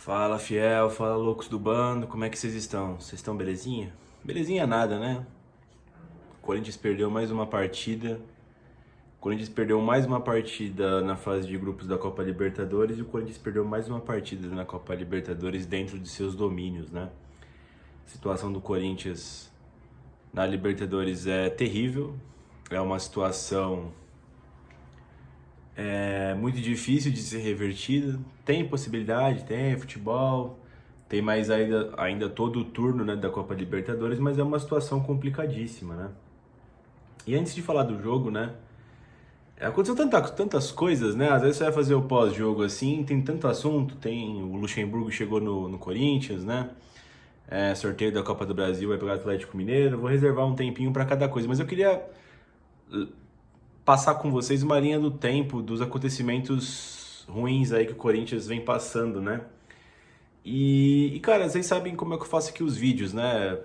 Fala, fiel, fala, loucos do bando, como é que vocês estão? Vocês estão belezinha? Belezinha nada, né? O Corinthians perdeu mais uma partida. O Corinthians perdeu mais uma partida na fase de grupos da Copa Libertadores e o Corinthians perdeu mais uma partida na Copa Libertadores dentro de seus domínios, né? A situação do Corinthians na Libertadores é terrível. É uma situação muito difícil de ser revertida. Tem possibilidade, tem futebol, tem mais ainda todo o turno, né, da Copa Libertadores, mas é uma situação complicadíssima, né? E antes de falar do jogo, né, aconteceu tantas coisas, né? Às vezes você vai fazer o pós-jogo assim, tem tanto assunto, tem o Luxemburgo chegou no Corinthians, né? Sorteio da Copa do Brasil, vai pegar o Atlético Mineiro. Vou reservar um tempinho para cada coisa, mas eu queria passar com vocês uma linha do tempo dos acontecimentos ruins aí que o Corinthians vem passando, né? Cara, vocês sabem como é que eu faço aqui os vídeos, né?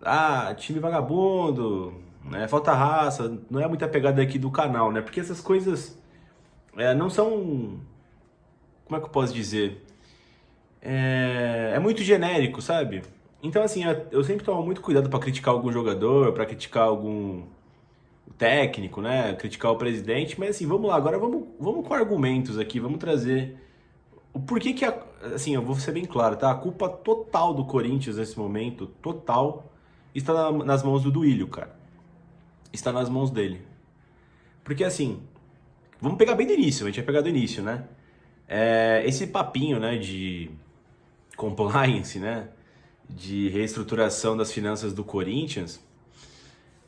Ah, time vagabundo, né? Falta raça, não é muita pegada aqui do canal, né? Porque essas coisas não são. Como é que eu posso dizer? É muito genérico, sabe? Então, assim, eu sempre tomo muito cuidado para criticar algum jogador, para criticar algum técnico, né? Criticar o presidente, mas assim, vamos lá, agora vamos com argumentos aqui, vamos trazer o porquê que, assim, eu vou ser bem claro, tá? A culpa total do Corinthians nesse momento, total, está nas mãos do Duílio, cara. Está nas mãos dele. Porque assim, vamos pegar bem do início, a gente vai pegar do início, né? Esse papinho, né, de compliance, né, de reestruturação das finanças do Corinthians,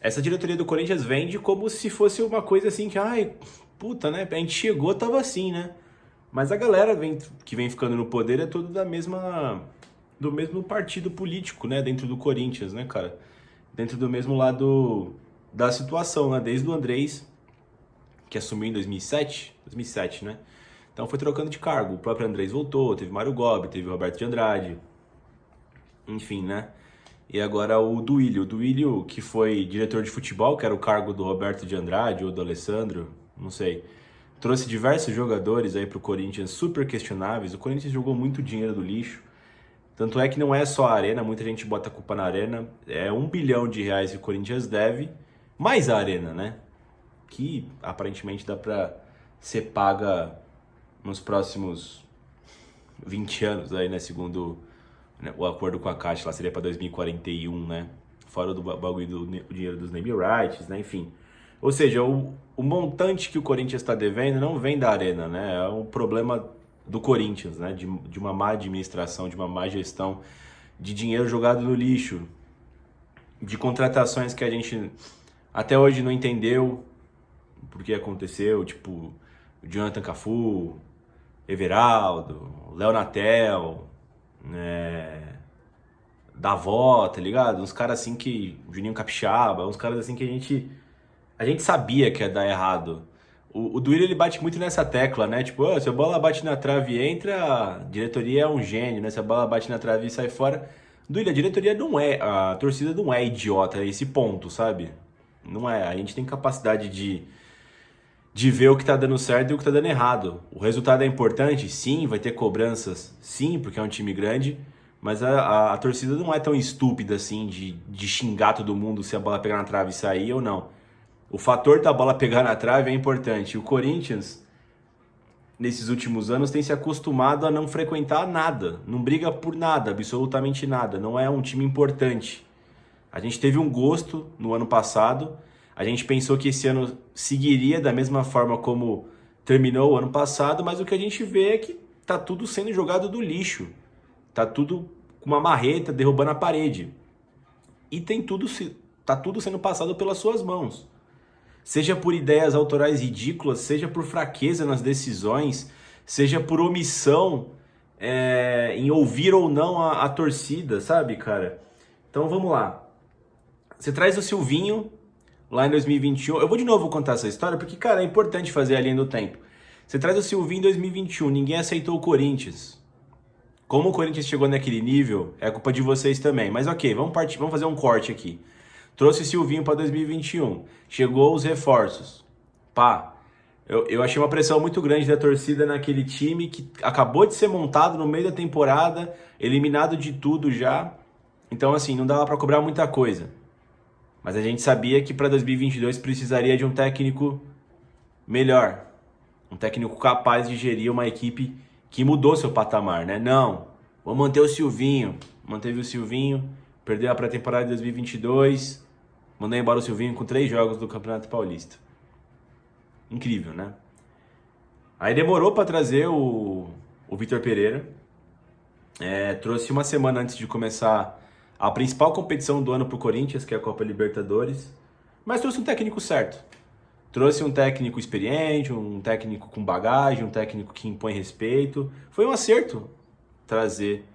essa diretoria do Corinthians vende como se fosse uma coisa assim que, ai, puta, né, a gente chegou, tava assim, né? Mas a galera que vem ficando no poder é tudo do mesmo partido político, né, dentro do Corinthians, né, cara? Dentro do mesmo lado da situação, né? Desde o Andrés, que assumiu em 2007, né? Então foi trocando de cargo. O próprio Andrés voltou, teve Mário Gobi, teve o Roberto de Andrade, enfim, né? E agora o Duílio, que foi diretor de futebol, que era o cargo do Roberto de Andrade ou do Alessandro, não sei. Trouxe diversos jogadores aí pro Corinthians super questionáveis. O Corinthians jogou muito dinheiro do lixo. Tanto é que não é só a Arena, muita gente bota a culpa na Arena. É R$ 1 bilhão que o Corinthians deve, mais a Arena, né? Que aparentemente dá pra ser paga nos próximos 20 anos aí, né? Segundo, né, o acordo com a Caixa, lá seria pra 2041, né? Fora do bagulho do dinheiro dos name rights, né? Enfim. Ou seja, o montante que o Corinthians está devendo não vem da Arena, né? É um problema do Corinthians, né? De uma má administração, de uma má gestão, de dinheiro jogado no lixo, de contratações que a gente até hoje não entendeu por que aconteceu, tipo o Jonathan Cafu, Everaldo, Léo Natel, né? Davó, tá ligado? Uns caras assim que. Juninho Capixaba, uns caras assim que a gente sabia que ia dar errado. O Duílio, ele bate muito nessa tecla, né? Tipo, oh, se a bola bate na trave e entra, a diretoria é um gênio, né? Se a bola bate na trave e sai fora. Duílio, a diretoria não é, a torcida não é idiota a esse ponto, sabe? Não é. A gente tem capacidade de ver o que tá dando certo e o que tá dando errado. O resultado é importante? Sim, vai ter cobranças? Sim, porque é um time grande. Mas a torcida não é tão estúpida assim de xingar todo mundo se a bola pegar na trave e sair ou não. O fator da bola pegar na trave é importante. O Corinthians, nesses últimos anos, tem se acostumado a não frequentar nada. Não briga por nada, absolutamente nada. Não é um time importante. A gente teve um gosto no ano passado. A gente pensou que esse ano seguiria da mesma forma como terminou o ano passado. Mas o que a gente vê é que tá tudo sendo jogado do lixo. Tá tudo com uma marreta derrubando a parede. E tá tudo sendo passado pelas suas mãos. Seja por ideias autorais ridículas, seja por fraqueza nas decisões, seja por omissão em ouvir ou não a torcida, sabe, cara? Então vamos lá. Você traz o Silvinho lá em 2021. Eu vou de novo contar essa história porque, cara, é importante fazer a linha do tempo. Você traz o Silvinho em 2021, ninguém aceitou o Corinthians. Como o Corinthians chegou naquele nível, é culpa de vocês também. Mas ok, vamos fazer um corte aqui. Trouxe o Silvinho para 2021. Chegou os reforços. Pá. Eu achei uma pressão muito grande da torcida naquele time que acabou de ser montado no meio da temporada, eliminado de tudo já. Então, assim, não dava para cobrar muita coisa. Mas a gente sabia que para 2022 precisaria de um técnico melhor. Um técnico capaz de gerir uma equipe que mudou seu patamar, né? Não, vou manter o Silvinho. Manteve o Silvinho, perdeu a pré-temporada de 2022, mandou embora o Silvinho com 3 jogos do Campeonato Paulista. Incrível, né? Aí demorou para trazer o Vitor Pereira. Trouxe uma semana antes de começar a principal competição do ano pro Corinthians, que é a Copa Libertadores. Mas trouxe um técnico certo. Trouxe um técnico experiente, um técnico com bagagem, um técnico que impõe respeito. Foi um acerto trazer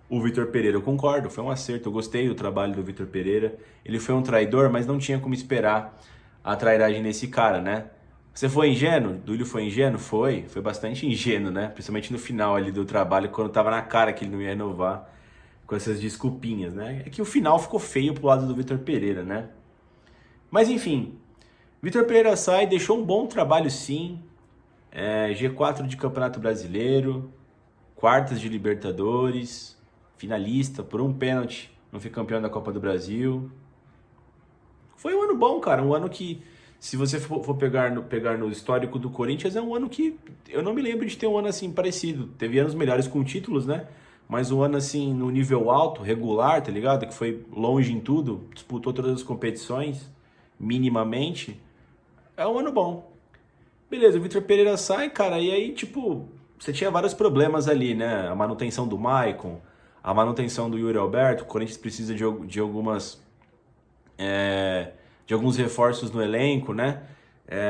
o Vitor Pereira. Eu concordo, foi um acerto. Eu gostei do trabalho do Vitor Pereira. Ele foi um traidor, mas não tinha como esperar a trairagem nesse cara, né? Você foi ingênuo? Duílio foi ingênuo? Foi bastante ingênuo, né? Principalmente no final ali do trabalho, quando tava na cara que ele não ia renovar, com essas desculpinhas, né? É que o final ficou feio pro lado do Vitor Pereira, né? Mas enfim, Vitor Pereira sai, deixou um bom trabalho sim. G4 de Campeonato Brasileiro, quartas de Libertadores, finalista por um pênalti, não foi campeão da Copa do Brasil. Foi um ano bom, cara, um ano que, se você for pegar no histórico do Corinthians, é um ano que eu não me lembro de ter um ano assim parecido. Teve anos melhores com títulos, né? Mas um ano assim no nível alto, regular, tá ligado? Que foi longe em tudo, disputou todas as competições, minimamente. É um ano bom. Beleza, o Vitor Pereira sai, cara, e aí, tipo, você tinha vários problemas ali, né? A manutenção do Maicon, a manutenção do Yuri Alberto, o Corinthians precisa de alguns reforços no elenco, né?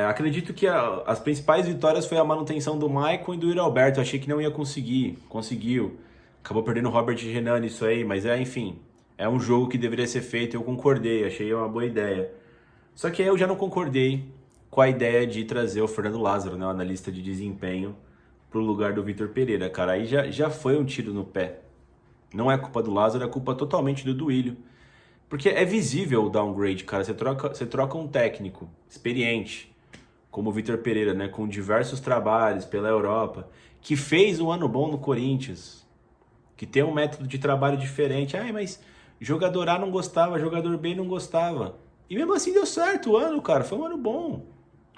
Acredito que as principais vitórias foi a manutenção do Maicon e do Yuri Alberto. Eu achei que não ia conseguir, conseguiu. Acabou perdendo o Robert Renan nisso aí, mas enfim, é um jogo que deveria ser feito, eu concordei, achei uma boa ideia. Só que aí eu já não concordei com a ideia de trazer o Fernando Lázaro, né, o analista de desempenho, pro lugar do Vitor Pereira, cara. Aí já foi um tiro no pé. Não é culpa do Lázaro, é culpa totalmente do Duílio. Porque é visível o downgrade, cara. Você troca um técnico experiente, como o Vitor Pereira, né, com diversos trabalhos pela Europa, que fez um ano bom no Corinthians, que tem um método de trabalho diferente. Mas jogador A não gostava, jogador B não gostava. E mesmo assim deu certo o ano, cara. Foi um ano bom.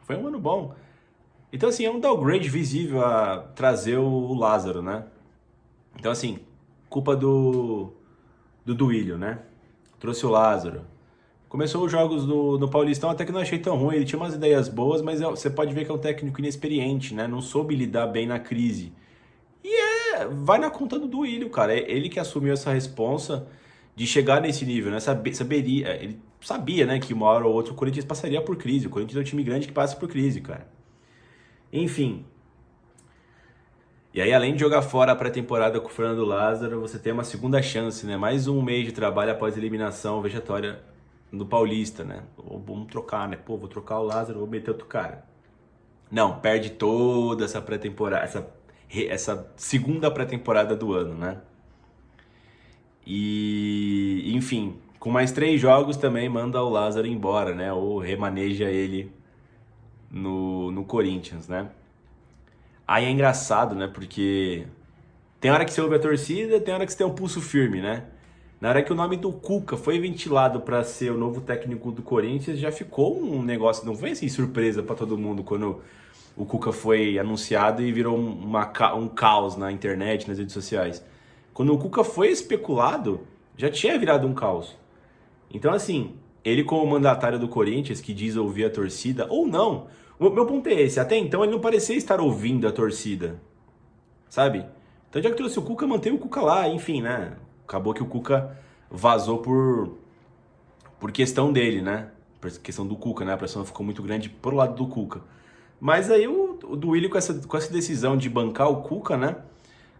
Foi um ano bom. Então, assim, é um downgrade visível a trazer o Lázaro, né? Então, assim, culpa do Duílio, né? Trouxe o Lázaro. Começou os jogos no Paulistão, até que não achei tão ruim. Ele tinha umas ideias boas, mas você pode ver que é um técnico inexperiente, né? Não soube lidar bem na crise. E vai na conta do Duílio, cara. É ele que assumiu essa responsa de chegar nesse nível, né? Ele sabia, né, que uma hora ou outra o Corinthians passaria por crise. O Corinthians é um time grande que passa por crise, cara. Enfim. E aí, além de jogar fora a pré-temporada com o Fernando Lázaro, você tem uma segunda chance, né? Mais um mês de trabalho após a eliminação vexatória do Paulista, né? Vamos trocar, né? Pô, vou trocar o Lázaro, vou meter outro cara. Não, perde toda essa pré-temporada, essa segunda pré-temporada do ano, né? E, enfim, com mais 3 jogos também manda o Lázaro embora, né? Ou remaneja ele no Corinthians, né? Aí é engraçado, né? Porque tem hora que você ouve a torcida, tem hora que você tem um pulso firme, né? Na hora que o nome do Cuca foi ventilado para ser o novo técnico do Corinthians, já ficou um negócio, não foi assim surpresa para todo mundo quando o Cuca foi anunciado e virou um caos na internet, nas redes sociais. Quando o Cuca foi especulado, já tinha virado um caos. Então, assim, ele como mandatário do Corinthians, que diz ouvir a torcida, ou não, o meu ponto é esse, até então ele não parecia estar ouvindo a torcida, sabe? Então, já que trouxe o Cuca, manteve o Cuca lá, enfim, né? Acabou que o Cuca vazou por questão dele, né? Por questão do Cuca, né? A pressão ficou muito grande pro lado do Cuca. Mas aí o Duílio, com essa decisão de bancar o Cuca, né?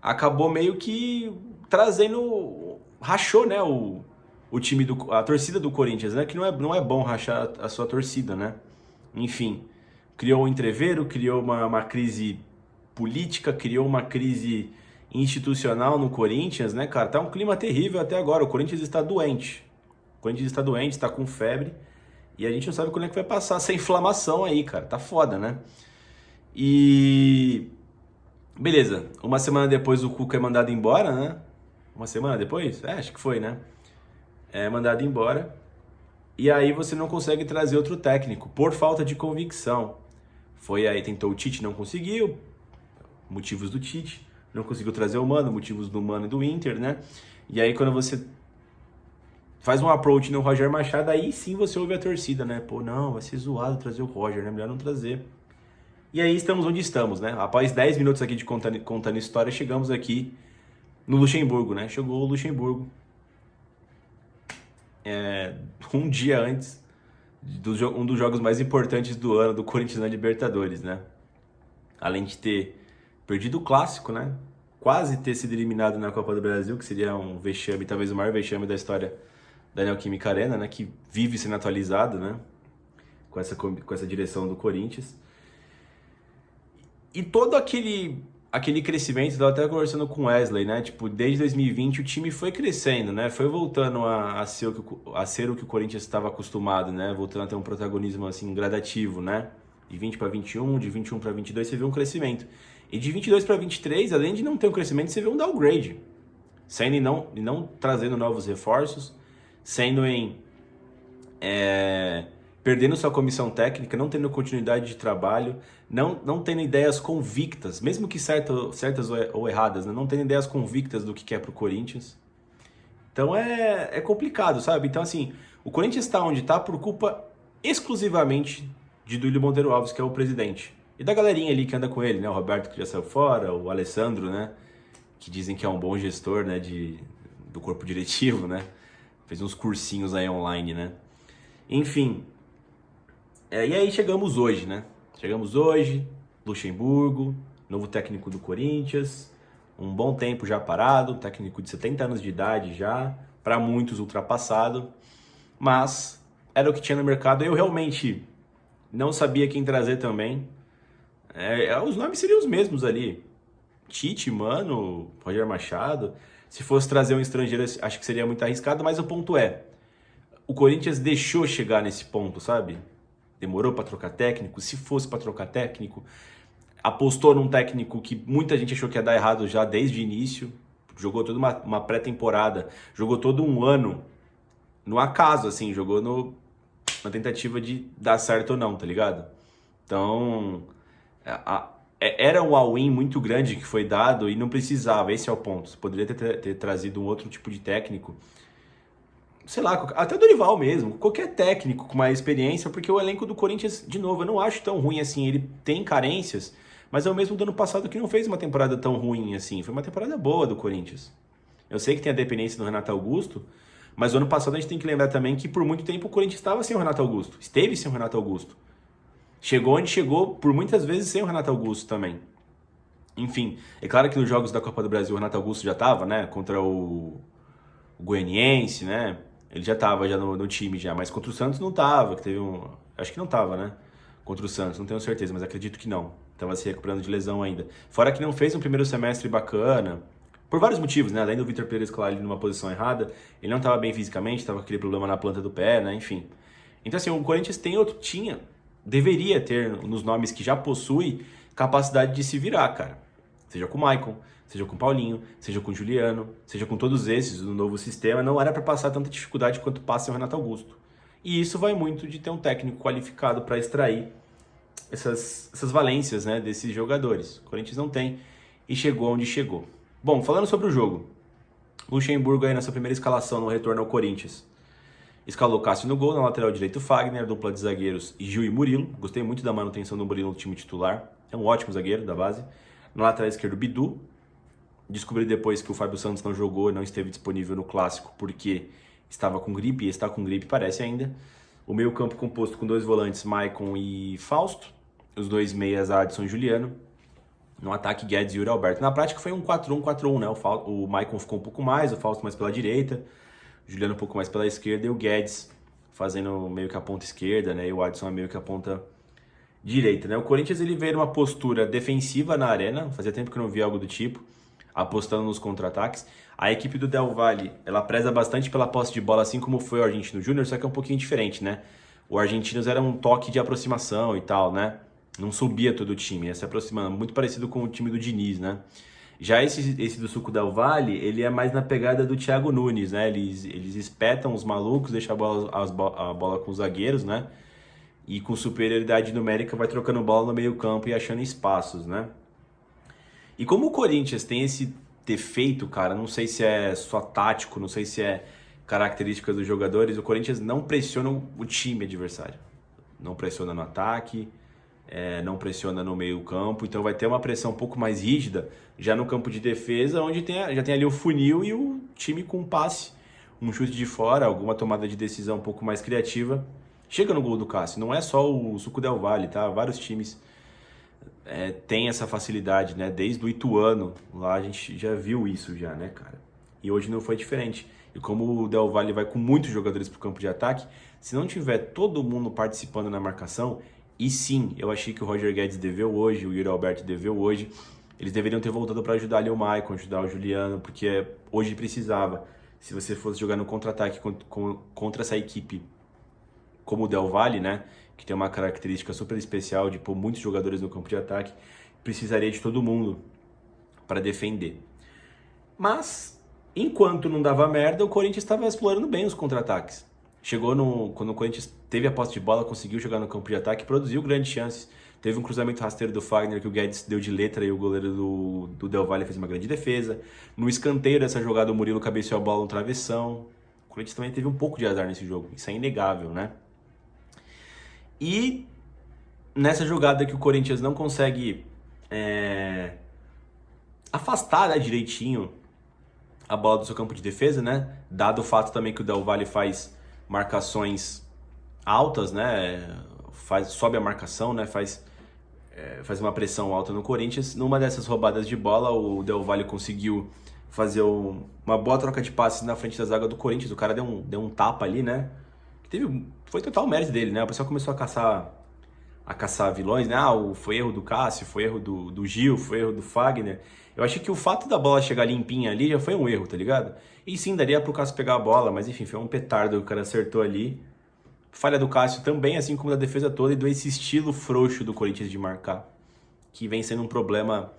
Acabou meio que rachou, né, o time a torcida do Corinthians, né, que não é bom rachar a sua torcida, né, enfim, criou um entrevero, criou uma crise política, criou uma crise institucional no Corinthians, né, cara, tá um clima terrível até agora, o Corinthians está doente, está com febre, e a gente não sabe quando é que vai passar essa inflamação aí, cara, tá foda, né. E beleza, uma semana depois o Cuca é mandado embora, né? Uma semana depois? Acho que foi, né? É mandado embora. E aí você não consegue trazer outro técnico, por falta de convicção. Foi aí, tentou o Tite, não conseguiu. Motivos do Tite. Não conseguiu trazer o Mano, motivos do Mano e do Inter, né? E aí quando você faz um approach no Roger Machado, aí sim você ouve a torcida, né? Pô, não, vai ser zoado trazer o Roger, né? Melhor não trazer. E aí estamos onde estamos, né? Após 10 minutos aqui de contando história, chegamos aqui no Luxemburgo, né? Chegou o Luxemburgo. Um dia antes um dos jogos mais importantes do ano do Corinthians na Libertadores, né? Além de ter perdido o clássico, né? Quase ter sido eliminado na Copa do Brasil, que seria um vexame, talvez o maior vexame da história da Neoquímica Arena, né? Que vive sendo atualizado, né? Com essa direção do Corinthians. E todo aquele crescimento, eu tava até conversando com o Wesley, né? Tipo, desde 2020 o time foi crescendo, né? Foi voltando a ser o que o Corinthians estava acostumado, né? Voltando a ter um protagonismo, assim, gradativo, né? De 20 para 21, de 21 para 22, você viu um crescimento. E de 22 para 23, além de não ter um crescimento, você vê um downgrade. Sendo e não trazendo novos reforços, sendo perdendo sua comissão técnica, não tendo continuidade de trabalho, não tendo ideias convictas, mesmo que certas ou erradas, né? Não tendo ideias convictas do que quer pro Corinthians. Então é complicado, sabe? Então, assim, o Corinthians está onde está por culpa exclusivamente de Duílio Monteiro Alves, que é o presidente. E da galerinha ali que anda com ele, né? O Roberto, que já saiu fora, o Alessandro, né? Que dizem que é um bom gestor, né? Do corpo diretivo, né? Fez uns cursinhos aí online, né? Enfim. E aí chegamos hoje, né? Chegamos hoje, Luxemburgo, novo técnico do Corinthians, um bom tempo já parado, técnico de 70 anos de idade já, para muitos ultrapassado, mas era o que tinha no mercado. Eu realmente não sabia quem trazer também. Os nomes seriam os mesmos ali. Tite, Mano, Roger Machado. Se fosse trazer um estrangeiro, acho que seria muito arriscado, mas o ponto é, o Corinthians deixou chegar nesse ponto, sabe? Demorou para trocar técnico, se fosse para trocar técnico, apostou num técnico que muita gente achou que ia dar errado já desde o início, jogou toda uma pré-temporada, jogou todo um ano no acaso, assim, jogou na tentativa de dar certo ou não, tá ligado? Então, era um all-in muito grande que foi dado e não precisava, esse é o ponto. Você poderia ter trazido um outro tipo de técnico, sei lá, até o Dorival mesmo, qualquer técnico com mais experiência, porque o elenco do Corinthians, de novo, eu não acho tão ruim assim, ele tem carências, mas é o mesmo do ano passado que não fez uma temporada tão ruim assim, foi uma temporada boa do Corinthians. Eu sei que tem a dependência do Renato Augusto, mas o ano passado a gente tem que lembrar também que por muito tempo o Corinthians estava sem o Renato Augusto, esteve sem o Renato Augusto. Chegou onde chegou, por muitas vezes sem o Renato Augusto também. Enfim, é claro que nos jogos da Copa do Brasil o Renato Augusto já estava, né, contra o Goianiense, né, ele já estava já no time já, mas contra o Santos não estava, acho que não estava, né? Contra o Santos, não tenho certeza, mas acredito que não. Estava se recuperando de lesão ainda. Fora que não fez um primeiro semestre bacana, por vários motivos, né? Além do Vitor Pereira escalar ele numa posição errada, ele não estava bem fisicamente, estava com aquele problema na planta do pé, né? Enfim. Então assim, o Corinthians deveria ter nos nomes que já possui capacidade de se virar, cara. Seja com o Maicon, seja com o Paulinho, seja com o Juliano, seja com todos esses do novo sistema, não era para passar tanta dificuldade quanto passa o Renato Augusto. E isso vai muito de ter um técnico qualificado para extrair essas valências, né, desses jogadores. O Corinthians não tem e chegou onde chegou. Bom, falando sobre o jogo, Luxemburgo aí nessa primeira escalação no retorno ao Corinthians. Escalou Cássio no gol, na lateral direito Fagner, dupla de zagueiros Gil e Murilo. Gostei muito da manutenção do Murilo no time titular, é um ótimo zagueiro da base. Na lateral esquerdo Bidu. Descobri depois que o Fábio Santos não jogou, não esteve disponível no Clássico porque estava com gripe, e está com gripe, parece ainda. O meio campo composto com dois volantes, Maicon e Fausto. Os dois meias, Adson e Juliano. No ataque, Guedes e Yuri Alberto. Na prática foi um 4-1-4-1, né? O Maicon ficou um pouco mais, o Fausto mais pela direita, o Juliano um pouco mais pela esquerda e o Guedes fazendo meio que a ponta esquerda, né? E o Adson meio que a ponta direita, né? O Corinthians ele veio numa postura defensiva na arena, fazia tempo que eu não via algo do tipo, apostando nos contra-ataques. A equipe do Del Valle, ela preza bastante pela posse de bola, assim como foi o Argentino Júnior, só que é um pouquinho diferente, né? O Argentinos era um toque de aproximação e tal, né? Não subia todo o time, ia se aproximando, muito parecido com o time do Diniz, né? Já esse do Suco Del Valle, ele é mais na pegada do Thiago Nunes, né? Eles espetam os malucos, deixam a bola com os zagueiros, né? E com superioridade numérica vai trocando bola no meio campo e achando espaços, né? E como o Corinthians tem esse defeito, cara, não sei se é só tático, não sei se é característica dos jogadores, o Corinthians não pressiona o time adversário. Não pressiona no ataque, não pressiona no meio campo, então vai ter uma pressão um pouco mais rígida já no campo de defesa, onde já tem ali o funil e o time com passe, um chute de fora, alguma tomada de decisão um pouco mais criativa. Chega no gol do Cássio, não é só o Suco Del Valle, tá? Vários times têm essa facilidade, né? Desde o Ituano, lá a gente já viu isso já, né, cara? E hoje não foi diferente. E como o Del Valle vai com muitos jogadores pro campo de ataque, se não tiver todo mundo participando na marcação, e sim, eu achei que o Roger Guedes deveu hoje, o Yuri Alberto deveu hoje, eles deveriam ter voltado para ajudar ali o Maicon, ajudar o Juliano, porque hoje precisava. Se você fosse jogar no contra-ataque contra essa equipe como o Del Valle, né, que tem uma característica super especial de pôr muitos jogadores no campo de ataque, precisaria de todo mundo para defender. Mas, enquanto não dava merda, o Corinthians estava explorando bem os contra-ataques. Quando o Corinthians teve a posse de bola, conseguiu jogar no campo de ataque, produziu grandes chances. Teve um cruzamento rasteiro do Fagner que o Guedes deu de letra e o goleiro do Del Valle fez uma grande defesa. No escanteio dessa jogada, o Murilo cabeceou a bola no travessão. O Corinthians também teve um pouco de azar nesse jogo, isso é inegável, né? E nessa jogada que o Corinthians não consegue afastar, né, direitinho a bola do seu campo de defesa, né? Dado o fato também que o Del Valle faz marcações altas, né? Sobe a marcação, né? Faz uma pressão alta no Corinthians. Numa dessas roubadas de bola, o Del Valle conseguiu fazer uma boa troca de passes na frente da zaga do Corinthians. O cara deu um tapa ali, né? Foi total mérito dele, né? O pessoal começou a caçar vilões, né? Foi erro do Cássio, foi erro do Gil, foi erro do Fagner. Eu achei que o fato da bola chegar limpinha ali já foi um erro, tá ligado? E sim, daria pro Cássio pegar a bola, mas enfim, foi um petardo que o cara acertou ali. Falha do Cássio também, assim como da defesa toda, e esse estilo frouxo do Corinthians de marcar, que vem sendo um problema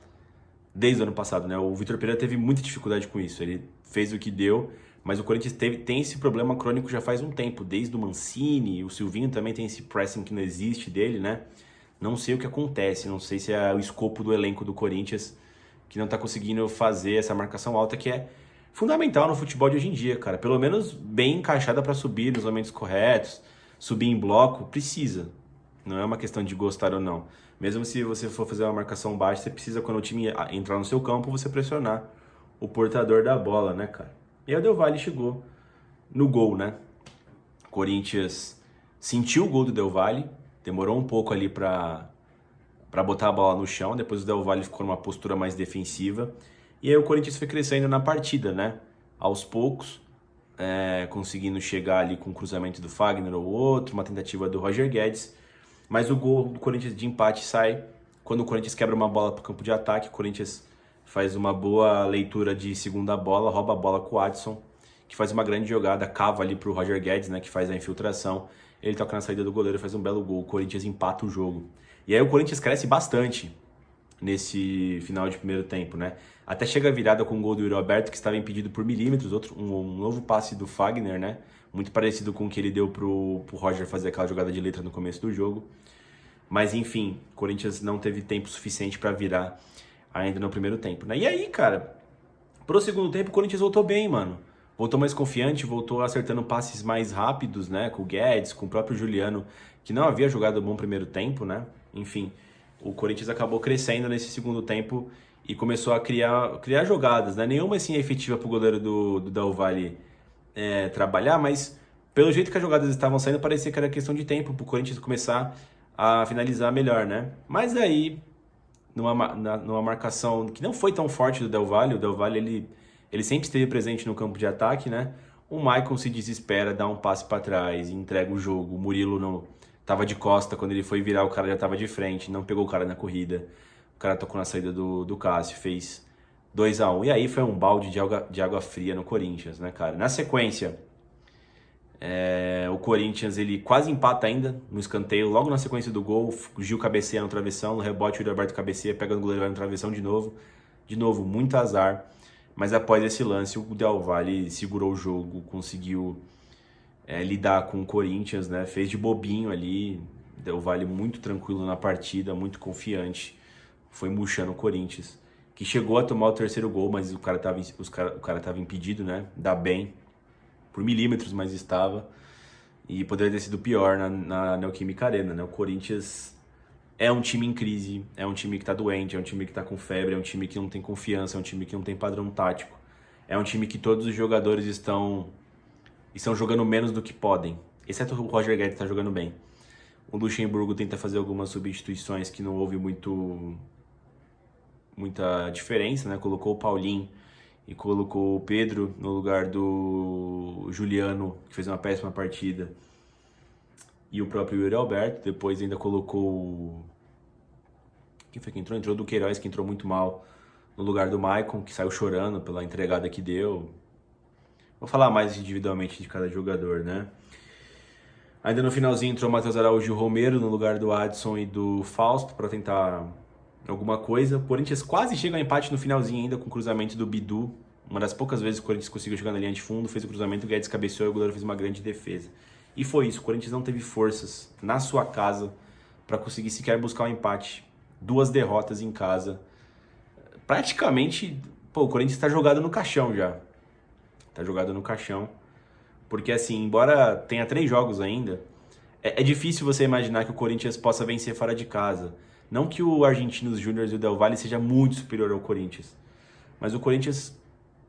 desde o ano passado, né? O Vitor Pereira teve muita dificuldade com isso, ele fez o que deu, mas o Corinthians tem esse problema crônico já faz um tempo, desde o Mancini, o Silvinho também tem esse pressing que não existe dele, né? Não sei o que acontece, não sei se é o escopo do elenco do Corinthians que não tá conseguindo fazer essa marcação alta que é fundamental no futebol de hoje em dia, cara. Pelo menos bem encaixada para subir nos momentos corretos, subir em bloco, precisa. Não é uma questão de gostar ou não. Mesmo se você for fazer uma marcação baixa, você precisa, quando o time entrar no seu campo, você pressionar o portador da bola, né, cara? E aí o Del Valle chegou no gol, né? O Corinthians sentiu o gol do Del Valle, demorou um pouco ali para botar a bola no chão, depois o Del Valle ficou numa postura mais defensiva, e aí o Corinthians foi crescendo na partida, né? Aos poucos, conseguindo chegar ali com o cruzamento do Fagner ou outro, uma tentativa do Roger Guedes, mas o gol do Corinthians de empate sai quando o Corinthians quebra uma bola para o campo de ataque. O Corinthians faz uma boa leitura de segunda bola, rouba a bola com o Adson, que faz uma grande jogada, cava ali para o Roger Guedes, né, que faz a infiltração. Ele toca na saída do goleiro, faz um belo gol. O Corinthians empata o jogo. E aí o Corinthians cresce bastante nesse final de primeiro tempo, né? Até chega a virada com o gol do Yuri Alberto, que estava impedido por milímetros, um novo passe do Fagner, né? Muito parecido com o que ele deu pro Roger fazer aquela jogada de letra no começo do jogo. Mas enfim, o Corinthians não teve tempo suficiente para virar ainda no primeiro tempo, né? E aí, cara, pro segundo tempo o Corinthians voltou bem, mano. Voltou mais confiante, voltou acertando passes mais rápidos, né? Com o Guedes, com o próprio Juliano, que não havia jogado um bom primeiro tempo, né? Enfim, o Corinthians acabou crescendo nesse segundo tempo e começou a criar jogadas, né? Nenhuma assim efetiva pro goleiro do Del Valle trabalhar, mas pelo jeito que as jogadas estavam saindo, parecia que era questão de tempo pro Corinthians começar a finalizar melhor, né? Mas aí, numa marcação que não foi tão forte do Del Valle, o Del Valle ele sempre esteve presente no campo de ataque, né? O Maicon se desespera, dá um passe para trás, entrega o jogo. O Murilo não tava de costa, quando ele foi virar, o cara já tava de frente, não pegou o cara na corrida. O cara tocou na saída do Cássio, fez 2-1. E aí foi um balde de água fria no Corinthians, né, cara? Na sequência, O Corinthians, ele quase empata ainda no escanteio, logo na sequência do gol, o Gil cabeceia no travessão, no rebote o Yuri Alberto cabeceia, pega no goleiro, vai no travessão de novo. De novo, muito azar. Mas após esse lance, o Del Valle segurou o jogo, conseguiu lidar com o Corinthians, né? Fez de bobinho ali. Del Valle muito tranquilo na partida, muito confiante. Foi murchando o Corinthians, que chegou a tomar o terceiro gol, mas o cara tava impedido, né? Dá bem, por milímetros, mas estava. E poderia ter sido pior na Neoquímica Arena, né? O Corinthians é um time em crise, é um time que tá doente, é um time que tá com febre, é um time que não tem confiança, é um time que não tem padrão tático. É um time que todos os jogadores estão jogando menos do que podem. Exceto o Roger Guedes, tá jogando bem. O Luxemburgo tenta fazer algumas substituições que não houve muita diferença, né? Colocou o Paulinho e colocou o Pedro no lugar do Juliano, que fez uma péssima partida, e o próprio Yuri Alberto. Depois ainda colocou... Quem foi que entrou? Entrou o Duqueiroz, que entrou muito mal, no lugar do Maicon, que saiu chorando pela entregada que deu. Vou falar mais individualmente de cada jogador, né? Ainda no finalzinho entrou o Matheus Araújo e o Romero no lugar do Adson e do Fausto para tentar alguma coisa. O Corinthians quase chega ao empate no finalzinho ainda com o cruzamento do Bidu. Uma das poucas vezes que o Corinthians conseguiu jogar na linha de fundo, fez o cruzamento, o Guedes cabeceou e o goleiro fez uma grande defesa. E foi isso, o Corinthians não teve forças na sua casa para conseguir sequer buscar o empate. 2 derrotas em casa. Praticamente, o Corinthians está jogado no caixão já. Tá jogado no caixão. Porque assim, embora tenha 3 jogos ainda, é difícil você imaginar que o Corinthians possa vencer fora de casa. Não que o Argentinos Júnior e o Del Valle seja muito superior ao Corinthians, mas o Corinthians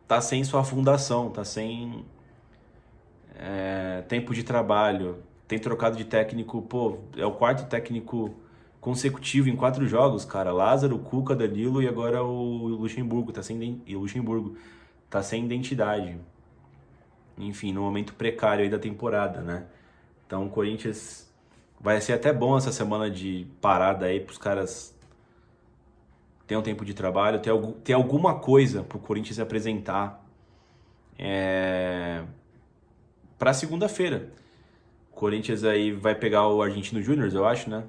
tá sem sua fundação, tá sem tempo de trabalho, tem trocado de técnico, é o 4º técnico consecutivo em 4 jogos, cara. Lázaro, Cuca, Danilo e agora o Luxemburgo, tá sem identidade. Enfim, no momento precário aí da temporada, né? Então o Corinthians vai ser até bom essa semana de parada aí pros caras ter um tempo de trabalho, ter alguma coisa pro Corinthians apresentar pra segunda-feira. O Corinthians aí vai pegar o Argentino Júnior, eu acho, né?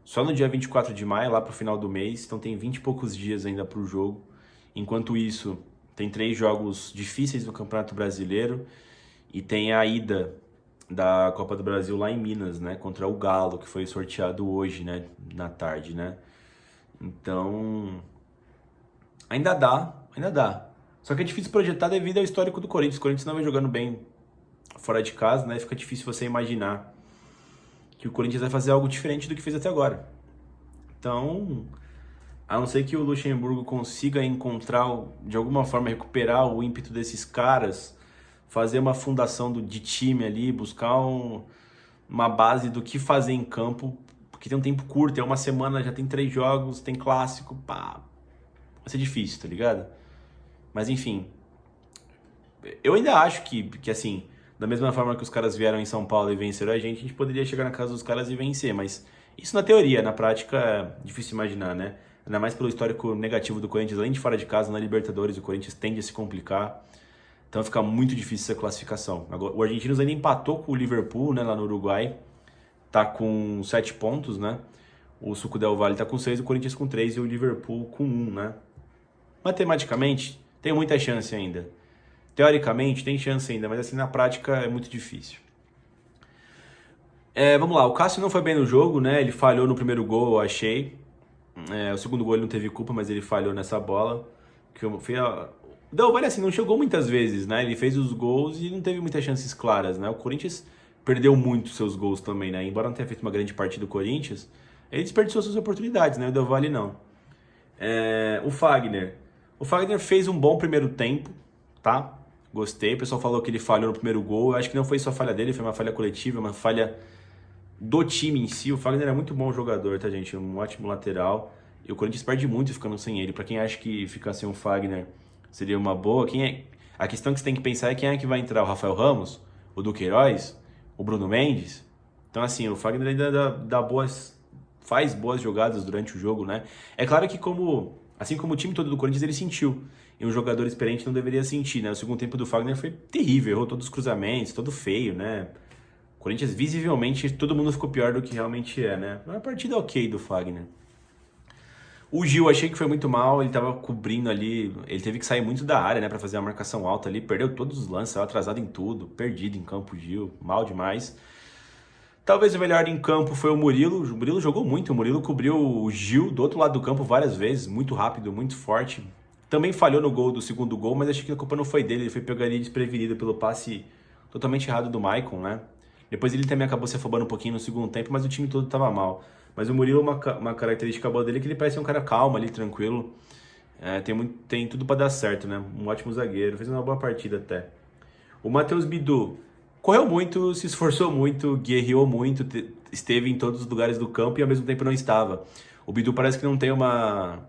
Só no dia 24 de maio, lá pro final do mês, então tem 20 e poucos dias ainda pro jogo. Enquanto isso, tem 3 jogos difíceis no Campeonato Brasileiro e tem a ida da Copa do Brasil lá em Minas, né? Contra o Galo, que foi sorteado hoje, né? Na tarde, né? Então, ainda dá. Só que é difícil projetar devido ao histórico do Corinthians. O Corinthians não vem jogando bem fora de casa, né? Fica difícil você imaginar que o Corinthians vai fazer algo diferente do que fez até agora. Então, a não ser que o Luxemburgo consiga encontrar, de alguma forma, recuperar o ímpeto desses caras, fazer uma fundação de time ali, buscar uma base do que fazer em campo, porque tem um tempo curto, é uma semana, já tem 3 jogos, tem clássico, vai ser difícil, tá ligado? Mas enfim, eu ainda acho que assim, da mesma forma que os caras vieram em São Paulo e venceram a gente poderia chegar na casa dos caras e vencer, mas isso na teoria, na prática é difícil imaginar, né? Ainda mais pelo histórico negativo do Corinthians, além de fora de casa, na Libertadores, o Corinthians tende a se complicar, então fica muito difícil essa classificação. Agora, o Argentinos ainda empatou com o Liverpool, né, lá no Uruguai, tá com 7 pontos, né? O Suco Del Valle tá com 6, o Corinthians com 3 e o Liverpool com 1, né? Matematicamente, tem muita chance ainda. Teoricamente, tem chance ainda, mas assim, na prática é muito difícil. Vamos lá, o Cássio não foi bem no jogo, né? Ele falhou no primeiro gol, eu achei. O segundo gol ele não teve culpa, mas ele falhou nessa bola. O Del Valle, assim, não chegou muitas vezes, né? Ele fez os gols e não teve muitas chances claras, né? O Corinthians perdeu muito seus gols também, né? Embora não tenha feito uma grande partida do Corinthians, ele desperdiçou suas oportunidades, né? O Del Valle não. O Fagner fez um bom primeiro tempo, tá? Gostei. O pessoal falou que ele falhou no primeiro gol. Eu acho que não foi só falha dele, foi uma falha coletiva, uma falha do time em si. O Fagner é muito bom jogador, tá, gente? Um ótimo lateral. E o Corinthians perde muito ficando sem ele. Pra quem acha que ficar sem o Fagner seria uma boa, a questão que você tem que pensar é quem é que vai entrar. O Rafael Ramos? O Duqueiroz? O Bruno Mendes? Então, assim, o Fagner ainda faz boas jogadas durante o jogo, né? É claro que assim como o time todo do Corinthians, ele sentiu. E um jogador experiente não deveria sentir, né? O segundo tempo do Fagner foi terrível, errou todos os cruzamentos, todo feio, né? Corinthians, visivelmente, todo mundo ficou pior do que realmente é, né? Uma partida ok do Fagner. O Gil, achei que foi muito mal, ele tava cobrindo ali, ele teve que sair muito da área, né, pra fazer uma marcação alta ali, perdeu todos os lances, saiu atrasado em tudo, perdido em campo o Gil, mal demais. Talvez o melhor em campo foi o Murilo jogou muito, o Murilo cobriu o Gil do outro lado do campo várias vezes, muito rápido, muito forte. Também falhou no gol do segundo gol, mas achei que a culpa não foi dele, ele foi pegar ali desprevenido pelo passe totalmente errado do Maicon, né? Depois ele também acabou se afobando um pouquinho no segundo tempo, mas o time todo tava mal. Mas o Murilo, uma característica boa dele é que ele parece um cara calmo ali, tranquilo. Tem tudo pra dar certo, né? Um ótimo zagueiro, fez uma boa partida até. O Matheus Bidu correu muito, se esforçou muito, guerreou muito, esteve em todos os lugares do campo e ao mesmo tempo não estava. O Bidu parece que não tem uma...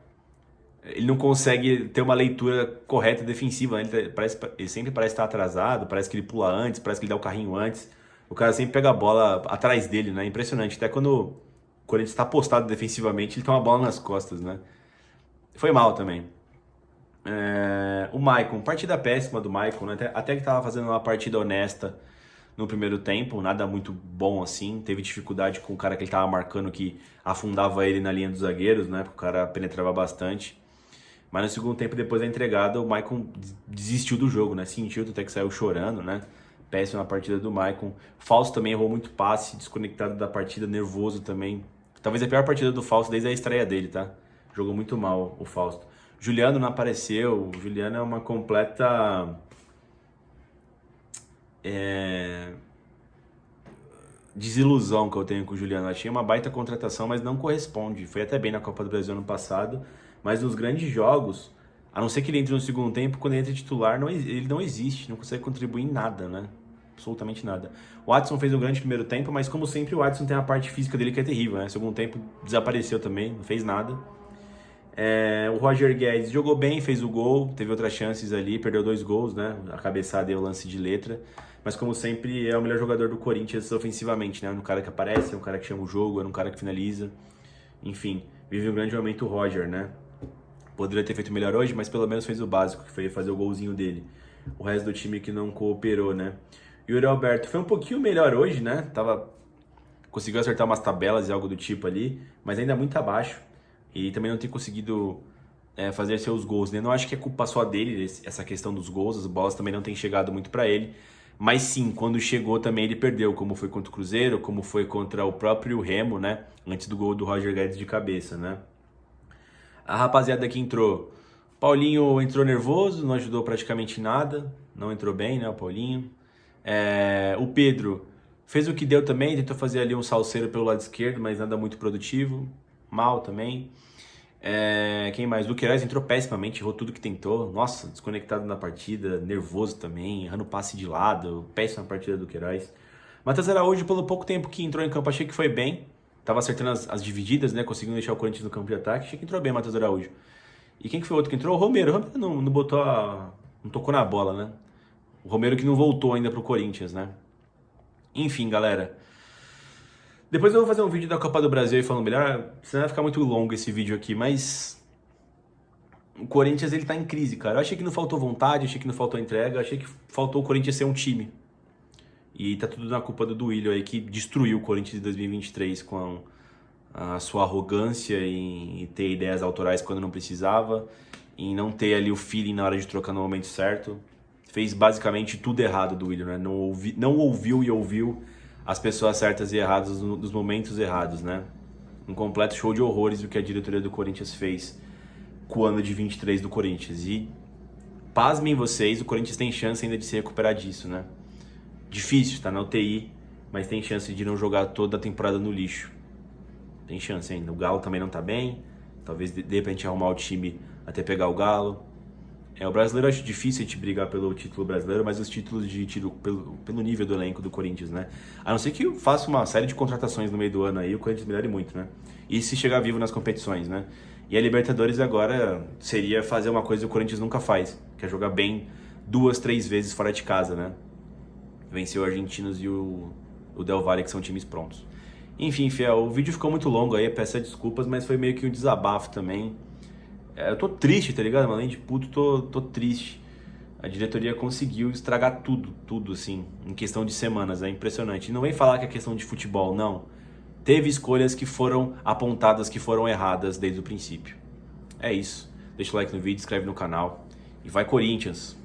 Ele não consegue ter uma leitura correta defensiva, né? Ele sempre parece estar atrasado, parece que ele pula antes, parece que ele dá o carrinho antes. O cara sempre pega a bola atrás dele, né? Impressionante. Até quando ele está postado defensivamente, ele tem uma bola nas costas, né? Foi mal também. O Maicon, partida péssima do Maicon, né? Até que estava fazendo uma partida honesta no primeiro tempo, nada muito bom assim. Teve dificuldade com o cara que ele estava marcando, que afundava ele na linha dos zagueiros, né? Porque o cara penetrava bastante. Mas no segundo tempo, depois da entregada, o Maicon desistiu do jogo, né? Sentiu até que saiu chorando, né? Péssima partida do Maicon. Fausto também errou muito passe, desconectado da partida, nervoso também. Talvez a pior partida do Fausto desde a estreia dele, tá? Jogou muito mal o Fausto. Juliano não apareceu. O Juliano é uma completa... desilusão que eu tenho com o Juliano. Eu achei uma baita contratação, mas não corresponde. Foi até bem na Copa do Brasil ano passado, mas nos grandes jogos, a não ser que ele entre no segundo tempo, quando ele entra titular, ele não existe, não consegue contribuir em nada, né? Absolutamente nada. O Watson fez um grande primeiro tempo, mas como sempre o Watson tem a parte física dele que é terrível, né? Segundo tempo desapareceu também, não fez nada. O Roger Guedes jogou bem, fez o gol, teve outras chances ali, perdeu 2 gols, né? A cabeçada e o lance de letra. Mas como sempre é o melhor jogador do Corinthians ofensivamente, né? É um cara que aparece, é um cara que chama o jogo, é um cara que finaliza. Enfim, vive um grande momento o Roger, né? Poderia ter feito melhor hoje, mas pelo menos fez o básico, que foi fazer o golzinho dele. O resto do time que não cooperou, né? E o Yuri Alberto foi um pouquinho melhor hoje, né? Conseguiu acertar umas tabelas e algo do tipo ali, mas ainda muito abaixo. E também não tem conseguido fazer seus gols, né? Não acho que é culpa só dele, essa questão dos gols, as bolas também não têm chegado muito para ele. Mas sim, quando chegou também ele perdeu, como foi contra o Cruzeiro, como foi contra o próprio Remo, né? Antes do gol do Roger Guedes de cabeça, né? A rapaziada que entrou, Paulinho entrou nervoso, não ajudou praticamente nada, não entrou bem, né, o Paulinho. O Pedro fez o que deu também, tentou fazer ali um salseiro pelo lado esquerdo, mas nada muito produtivo, mal também. Quem mais? O Queiroz entrou pessimamente, errou tudo que tentou, nossa, desconectado na partida, nervoso também, errando passe de lado, péssima partida do Queiroz. Matheus Araújo, pelo pouco tempo que entrou em campo, achei que foi bem. Tava acertando as divididas, né? Conseguindo deixar o Corinthians no campo de ataque. Achei que entrou bem, Matheus Araújo. E quem que foi o outro que entrou? O Romero. O Romero não botou não tocou na bola, né? O Romero que não voltou ainda pro Corinthians, né? Enfim, galera. Depois eu vou fazer um vídeo da Copa do Brasil e falando melhor. Senão vai ficar muito longo esse vídeo aqui, mas... O Corinthians, ele tá em crise, cara. Eu achei que não faltou vontade, achei que não faltou entrega. Achei que faltou o Corinthians ser um time. E tá tudo na culpa do Duílio aí, que destruiu o Corinthians em 2023 com a sua arrogância em ter ideias autorais quando não precisava, em não ter ali o feeling na hora de trocar no momento certo. Fez basicamente tudo errado do Duílio, né? Não ouviu e ouviu as pessoas certas e erradas nos momentos errados, né? Um completo show de horrores o que a diretoria do Corinthians fez com o ano de 23 do Corinthians. E pasmem vocês, o Corinthians tem chance ainda de se recuperar disso, né? Difícil, tá na UTI, mas tem chance de não jogar toda a temporada no lixo. Tem chance ainda. O Galo também não tá bem. Talvez de repente arrumar o time até pegar o Galo. O brasileiro eu acho difícil a gente brigar pelo título brasileiro, mas os títulos de tiro pelo nível do elenco do Corinthians, né? A não ser que eu faça uma série de contratações no meio do ano aí, o Corinthians melhore muito, né? E se chegar vivo nas competições, né? E a Libertadores agora seria fazer uma coisa que o Corinthians nunca faz, que é jogar bem 2, 3 vezes fora de casa, né? Venceu o Argentinos e o Del Valle, que são times prontos. Enfim, Fiel, o vídeo ficou muito longo aí, peço desculpas, mas foi meio que um desabafo também. Eu tô triste, tá ligado? Além de puto, tô triste. A diretoria conseguiu estragar tudo assim, em questão de semanas, é impressionante. E não vem falar que é questão de futebol, não. Teve escolhas que foram apontadas, que foram erradas desde o princípio. É isso. Deixa o like no vídeo, inscreve no canal e vai Corinthians!